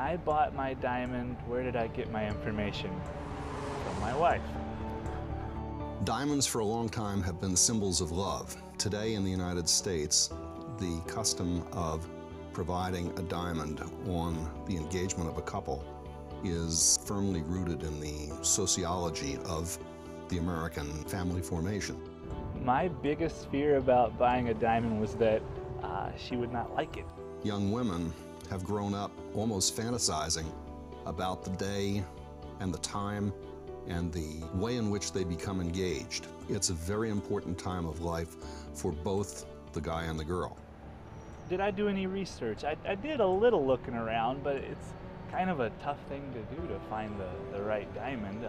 I bought my diamond, where did I get my information? From my wife. Diamonds for a long time have been symbols of love. Today in the United States, the custom of providing a diamond on the engagement of a couple is firmly rooted in the sociology of the American family formation. My biggest fear about buying a diamond was that she would not like it. Young women have grown up almost fantasizing about the day and the time and the way in which they become engaged. It's a very important time of life for both the guy and the girl. Did I do any research? I did a little looking around, but it's kind of a tough thing to do to find the right diamond.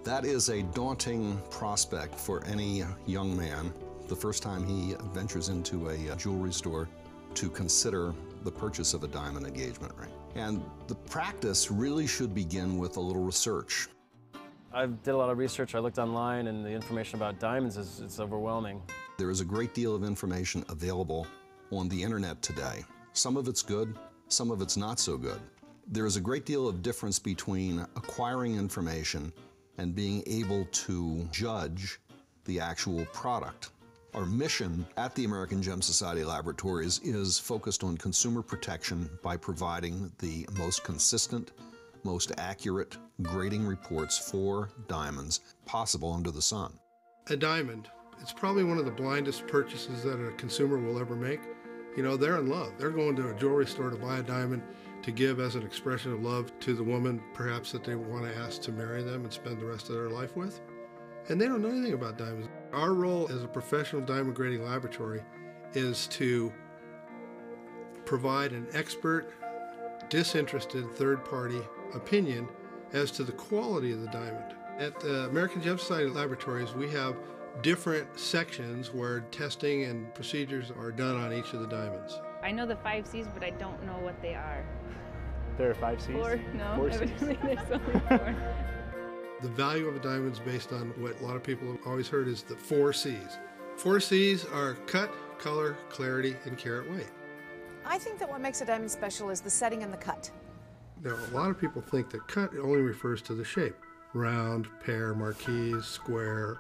That is a daunting prospect for any young man the first time he ventures into a jewelry store to consider the purchase of a diamond engagement ring. And the practice really should begin with a little research. I did a lot of research. I looked online, and the information about diamonds is overwhelming. There is a great deal of information available on the internet today. Some of it's good, some of it's not so good. There is a great deal of difference between acquiring information and being able to judge the actual product. Our mission at the American Gem Society Laboratories is focused on consumer protection by providing the most consistent, most accurate grading reports for diamonds possible under the sun. A diamond, it's probably one of the blindest purchases that a consumer will ever make. You know, they're in love. They're going to a jewelry store to buy a diamond to give as an expression of love to the woman, perhaps that they want to ask to marry them and spend the rest of their life with. And they don't know anything about diamonds. Our role as a professional diamond grading laboratory is to provide an expert, disinterested third-party opinion as to the quality of the diamond. At the American Gem Society Laboratories, we have different sections where testing and procedures are done on each of the diamonds. I know the 5 C's, but I don't know what they are. There are 5 C's? 4? No, 4 C's. evidently there's only 4. The value of a diamond is based on what a lot of people have always heard is the 4 C's. 4 C's are cut, color, clarity, and carat weight. I think that what makes a diamond special is the setting and the cut. Now, a lot of people think that cut only refers to the shape. Round, pear, marquise, square,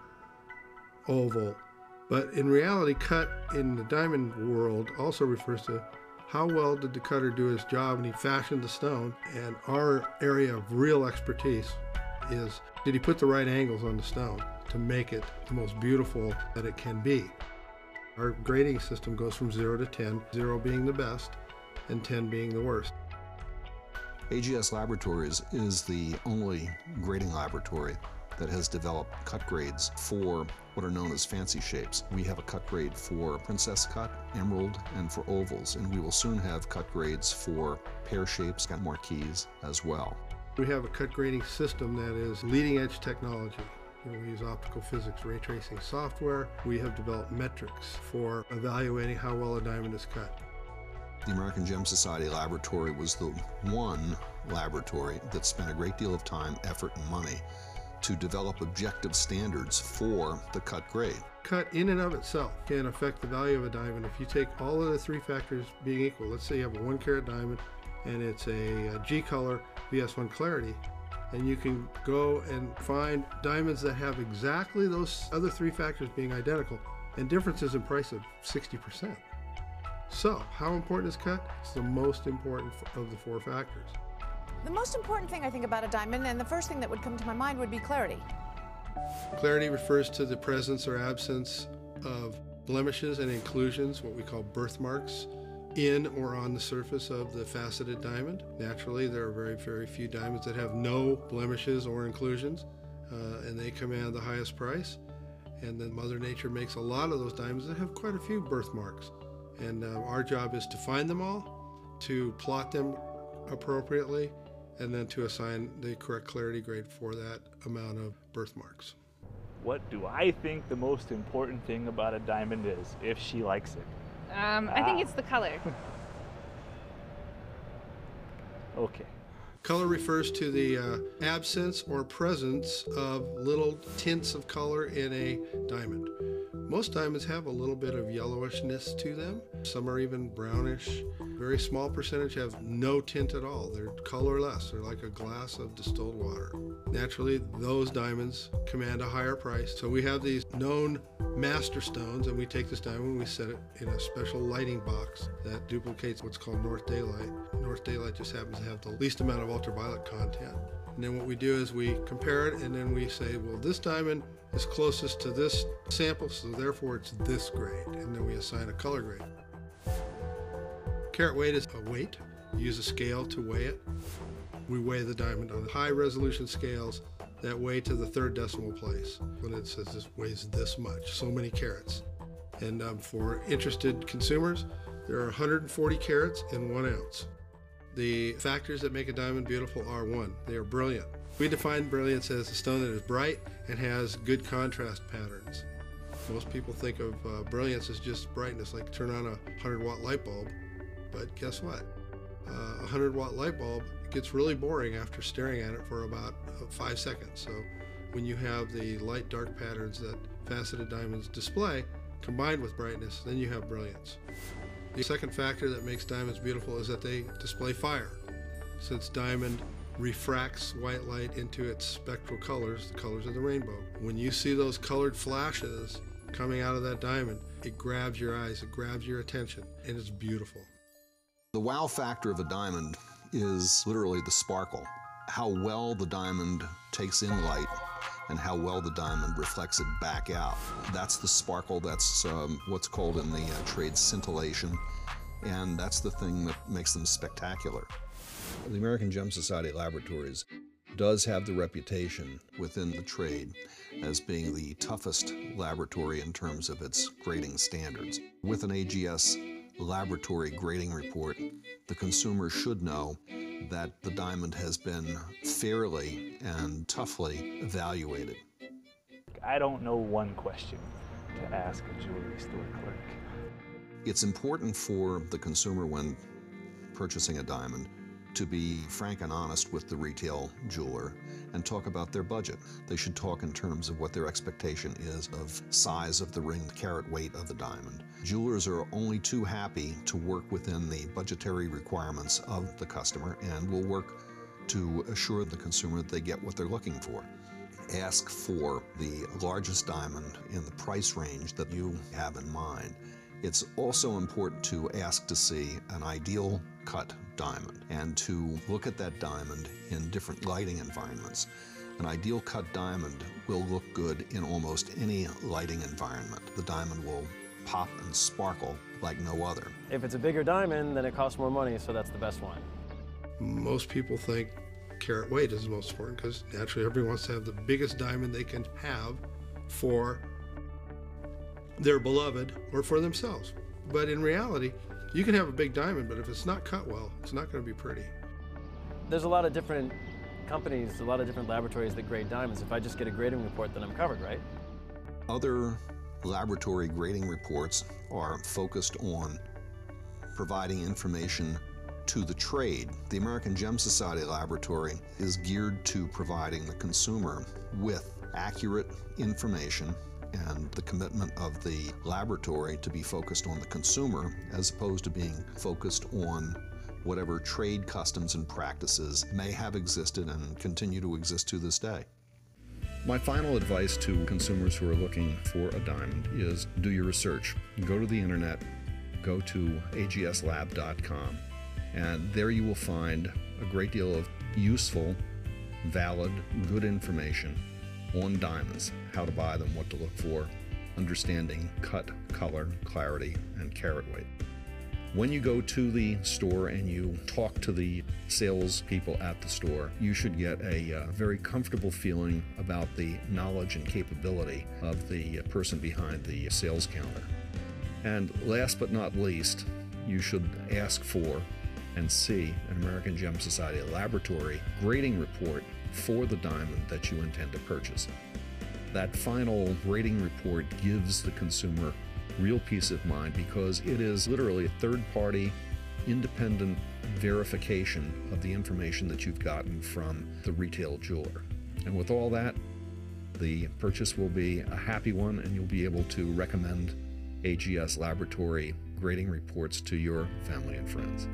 oval. But in reality, cut in the diamond world also refers to how well did the cutter do his job when he fashioned the stone. And our area of real expertise is, did he put the right angles on the stone to make it the most beautiful that it can be? Our grading system goes from 0 to 10, 0 being the best and 10 being the worst. AGS Laboratories is the only grading laboratory that has developed cut grades for what are known as fancy shapes. We have a cut grade for princess cut, emerald, and for ovals, and we will soon have cut grades for pear shapes and marquise as well. We have a cut grading system that is leading edge technology. We use optical physics ray tracing software. We have developed metrics for evaluating how well a diamond is cut. The American Gem Society Laboratory was the one laboratory that spent a great deal of time, effort, and money to develop objective standards for the cut grade. Cut in and of itself can affect the value of a diamond. If you take all of the 3 factors being equal, let's say you have a 1 carat diamond and it's a G color VS1 clarity, and you can go and find diamonds that have exactly those other 3 factors being identical and differences in price of 60%. So, how important is cut? It's the most important of the 4 factors. The most important thing I think about a diamond, and the first thing that would come to my mind, would be clarity. Clarity refers to the presence or absence of blemishes and inclusions, what we call birthmarks, in or on the surface of the faceted diamond. Naturally, there are very, very few diamonds that have no blemishes or inclusions, and they command the highest price. And then Mother Nature makes a lot of those diamonds that have quite a few birthmarks. And our job is to find them all, to plot them appropriately, and then to assign the correct clarity grade for that amount of birthmarks. What do I think the most important thing about a diamond is, if she likes it? I think it's the color. Okay. Color refers to the absence or presence of little tints of color in a diamond. Most diamonds have a little bit of yellowishness to them. Some are even brownish. Very small percentage have no tint at all. They're colorless. They're like a glass of distilled water. Naturally, those diamonds command a higher price. So we have these known master stones, and we take this diamond and we set it in a special lighting box that duplicates what's called north daylight. North daylight just happens to have the least amount of ultraviolet content. And then what we do is we compare it, and then we say, well, this diamond is closest to this sample, so therefore it's this grade. And then we assign a color grade. Carat weight is a weight. You use a scale to weigh it. We weigh the diamond on high resolution scales that weigh to the third decimal place. When it says this weighs this much, so many carats. And for interested consumers, there are 140 carats in 1 ounce. The factors that make a diamond beautiful are: 1, they are brilliant. We define brilliance as a stone that is bright and has good contrast patterns. Most people think of brilliance as just brightness, like turn on a 100-watt light bulb. But guess what? A 100-watt light bulb gets really boring after staring at it for about 5 seconds. So when you have the light-dark patterns that faceted diamonds display, combined with brightness, then you have brilliance. The second factor that makes diamonds beautiful is that they display fire. Since diamond refracts white light into its spectral colors, the colors of the rainbow. When you see those colored flashes coming out of that diamond, it grabs your eyes, it grabs your attention, and it's beautiful. The wow factor of a diamond is literally the sparkle. How well the diamond takes in light and how well the diamond reflects it back out. That's the sparkle, that's what's called in the trade scintillation, and that's the thing that makes them spectacular. The American Gem Society Laboratories does have the reputation within the trade as being the toughest laboratory in terms of its grading standards. With an AGS laboratory grading report, the consumer should know that the diamond has been fairly and toughly evaluated. I don't know one question to ask a jewelry store clerk. It's important for the consumer when purchasing a diamond to be frank and honest with the retail jeweler and talk about their budget. They should talk in terms of what their expectation is of size of the ring, the carat weight of the diamond. Jewelers are only too happy to work within the budgetary requirements of the customer and will work to assure the consumer that they get what they're looking for. Ask for the largest diamond in the price range that you have in mind. It's also important to ask to see an ideal cut diamond and to look at that diamond in different lighting environments. An ideal cut diamond will look good in almost any lighting environment. The diamond will pop and sparkle like no other. If it's a bigger diamond, then it costs more money, so that's the best one. Most people think carat weight is the most important because naturally everyone wants to have the biggest diamond they can have for their beloved or for themselves. But in reality, you can have a big diamond, but if it's not cut well, it's not going to be pretty. There's a lot of different companies, a lot of different laboratories that grade diamonds. If I just get a grading report, then I'm covered, right? Other laboratory grading reports are focused on providing information to the trade. The American Gem Society Laboratory is geared to providing the consumer with accurate information and the commitment of the laboratory to be focused on the consumer as opposed to being focused on whatever trade customs and practices may have existed and continue to exist to this day. My final advice to consumers who are looking for a diamond is do your research. Go to the internet, go to agslab.com, and there you will find a great deal of useful, valid, good information on diamonds, how to buy them, what to look for, understanding cut, color, clarity, and carat weight. When you go to the store and you talk to the salespeople at the store, you should get a very comfortable feeling about the knowledge and capability of the person behind the sales counter. And last but not least, you should ask for and see an American Gem Society Laboratory grading report for the diamond that you intend to purchase. That final grading report gives the consumer real peace of mind because it is literally a third-party, independent verification of the information that you've gotten from the retail jeweler. And with all that, the purchase will be a happy one, and you'll be able to recommend AGS Laboratory grading reports to your family and friends.